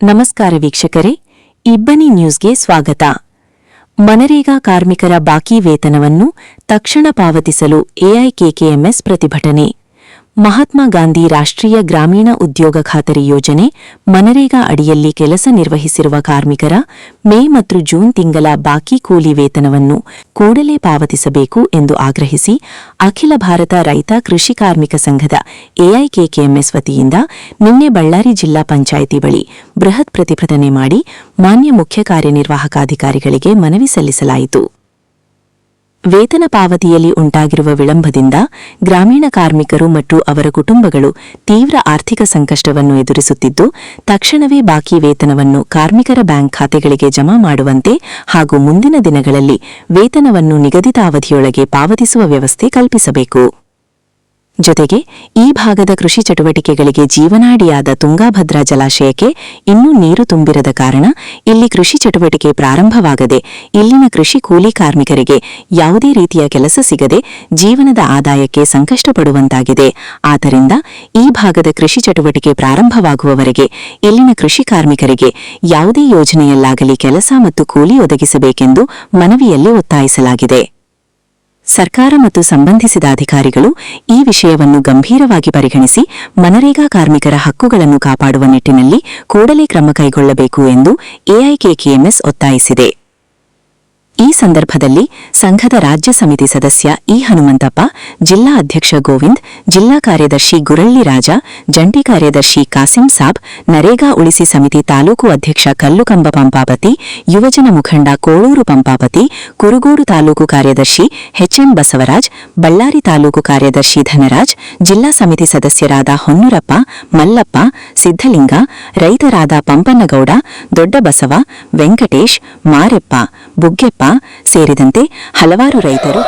ನಮಸ್ಕಾರ ವೀಕ್ಷಕರೇ, ಇಬ್ಬನಿ ನ್ಯೂಸ್ಗೆ ಸ್ವಾಗತ. ಮನರೇಗಾ ಕಾರ್ಮಿಕರ ಬಾಕಿ ವೇತನವನ್ನು ತಕ್ಷಣ ಪಾವತಿಸಲು ಎಐಕೆಕೆಎಂಎಸ್ ಪ್ರತಿಭಟನೆ. ಮಹಾತ್ಮ ಗಾಂಧಿ ರಾಷ್ಟ್ರೀಯ ಗ್ರಾಮೀಣ ಉದ್ಯೋಗ ಖಾತರಿ ಯೋಜನೆ ಮನರೇಗಾ ಅಡಿಯಲ್ಲಿ ಕೆಲಸ ನಿರ್ವಹಿಸಿರುವ ಕಾರ್ಮಿಕರ ಮೇ ಮತ್ತು ಜೂನ್ ತಿಂಗಳ ಬಾಕಿ ಕೂಲಿ ವೇತನವನ್ನು ಕೂಡಲೇ ಪಾವತಿಸಬೇಕು ಎಂದು ಆಗ್ರಹಿಸಿ ಅಖಿಲ ಭಾರತ ರೈತ ಕೃಷಿ ಕಾರ್ಮಿಕ ಸಂಘದ ಎಐಕೆಕೆಎಂಎಸ್ ವತಿಯಿಂದ ನಿನ್ನೆ ಬಳ್ಳಾರಿ ಜಿಲ್ಲಾ ಪಂಚಾಯಿತಿ ಬಳಿ ಬೃಹತ್ ಪ್ರತಿಭಟನೆ ಮಾಡಿ ಮಾನ್ಯ ಮುಖ್ಯ ಕಾರ್ಯನಿರ್ವಾಹಕಾಧಿಕಾರಿಗಳಿಗೆ ಮನವಿ ಸಲ್ಲಿಸಲಾಯಿತು. ವೇತನ ಪಾವತಿಯಲ್ಲಿ ಉಂಟಾಗಿರುವ ವಿಳಂಬದಿಂದ ಗ್ರಾಮೀಣ ಕಾರ್ಮಿಕರು ಮತ್ತು ಅವರ ಕುಟುಂಬಗಳು ತೀವ್ರ ಆರ್ಥಿಕ ಸಂಕಷ್ಟವನ್ನು ಎದುರಿಸುತ್ತಿದ್ದು, ತಕ್ಷಣವೇ ಬಾಕಿ ವೇತನವನ್ನು ಕಾರ್ಮಿಕರ ಬ್ಯಾಂಕ್ ಖಾತೆಗಳಿಗೆ ಜಮಾ ಮಾಡುವಂತೆ ಹಾಗೂ ಮುಂದಿನ ದಿನಗಳಲ್ಲಿ ವೇತನವನ್ನು ನಿಗದಿತ ಅವಧಿಯೊಳಗೆ ಪಾವತಿಸುವ ವ್ಯವಸ್ಥೆ ಕಲ್ಪಿಸಬೇಕು. ಜೊತೆಗೆ ಈ ಭಾಗದ ಕೃಷಿ ಚಟುವಟಿಕೆಗಳಿಗೆ ಜೀವನಾಡಿಯಾದ ತುಂಗಾಭದ್ರಾ ಜಲಾಶಯಕ್ಕೆ ಇನ್ನೂ ನೀರು ತುಂಬಿರದ ಕಾರಣ ಇಲ್ಲಿ ಕೃಷಿ ಚಟುವಟಿಕೆ ಪ್ರಾರಂಭವಾಗದೆ ಇಲ್ಲಿನ ಕೃಷಿ ಕೂಲಿ ಕಾರ್ಮಿಕರಿಗೆ ಯಾವುದೇ ರೀತಿಯ ಕೆಲಸ ಸಿಗದೆ ಜೀವನದ ಆದಾಯಕ್ಕೆ ಸಂಕಷ್ಟಪಡುವಂತಾಗಿದೆ. ಆದ್ದರಿಂದ ಈ ಭಾಗದ ಕೃಷಿ ಚಟುವಟಿಕೆ ಪ್ರಾರಂಭವಾಗುವವರೆಗೆ ಇಲ್ಲಿನ ಕೃಷಿ ಕಾರ್ಮಿಕರಿಗೆ ಯಾವುದೇ ಯೋಜನೆಯಲ್ಲಾಗಲಿ ಕೆಲಸ ಮತ್ತು ಕೂಲಿ ಒದಗಿಸಬೇಕೆಂದು ಮನವಿಯಲ್ಲಿ ಒತ್ತಾಯಿಸಲಾಗಿದೆ. ಸರ್ಕಾರ ಮತ್ತು ಸಂಬಂಧಿಸಿದ ಅಧಿಕಾರಿಗಳು ಈ ವಿಷಯವನ್ನು ಗಂಭೀರವಾಗಿ ಪರಿಗಣಿಸಿ ಮನರೇಗಾ ಕಾರ್ಮಿಕರ ಹಕ್ಕುಗಳನ್ನು ಕಾಪಾಡುವ ನಿಟ್ಟಿನಲ್ಲಿ ಕೂಡಲೇ ಕ್ರಮ ಕೈಗೊಳ್ಳಬೇಕು ಎಂದು ಎಐಕೆಕೆಎಂಎಸ್ ಒತ್ತಾಯಿಸಿದೆ. ಈ ಸಂದರ್ಭದಲ್ಲಿ ಸಂಘದ ರಾಜ್ಯ ಸಮಿತಿ ಸದಸ್ಯ ಇ ಹನುಮಂತಪ್ಪ, ಜಿಲ್ಲಾ ಅಧ್ಯಕ್ಷ ಗೋವಿಂದ್, ಜಿಲ್ಲಾ ಕಾರ್ಯದರ್ಶಿ ಗುರಳ್ಳಿ ರಾಜ, ಜಂಟಿ ಕಾರ್ಯದರ್ಶಿ ಕಾಸಿಂ ಸಾಬ್, ನರೇಗಾ ಉಳಿಸಿ ಸಮಿತಿ ತಾಲೂಕು ಅಧ್ಯಕ್ಷ ಕಲ್ಲುಕಂಬ ಪಂಪಾಪತಿ, ಯುವಜನ ಮುಖಂಡ ಕೋಳೂರು ಪಂಪಾಪತಿ, ಕುರುಗೋಡು ತಾಲೂಕು ಕಾರ್ಯದರ್ಶಿ ಎಚ್ಎಂ ಬಸವರಾಜ್, ಬಳ್ಳಾರಿ ತಾಲೂಕು ಕಾರ್ಯದರ್ಶಿ ಧನರಾಜ್, ಜಿಲ್ಲಾ ಸಮಿತಿ ಸದಸ್ಯರಾದ ಹೊನ್ನೂರಪ್ಪ, ಮಲ್ಲಪ್ಪ, ಸಿದ್ದಲಿಂಗ, ರೈತರಾದ ಪಂಪನಗೌಡ, ದೊಡ್ಡಬಸವ, ವೆಂಕಟೇಶ್, ಮಾರೆಪ್ಪ, ಬುಗ್ಗೆಪ್ಪ ಸೇರಿದಂತೆ ಹಲವಾರು ರೈತರು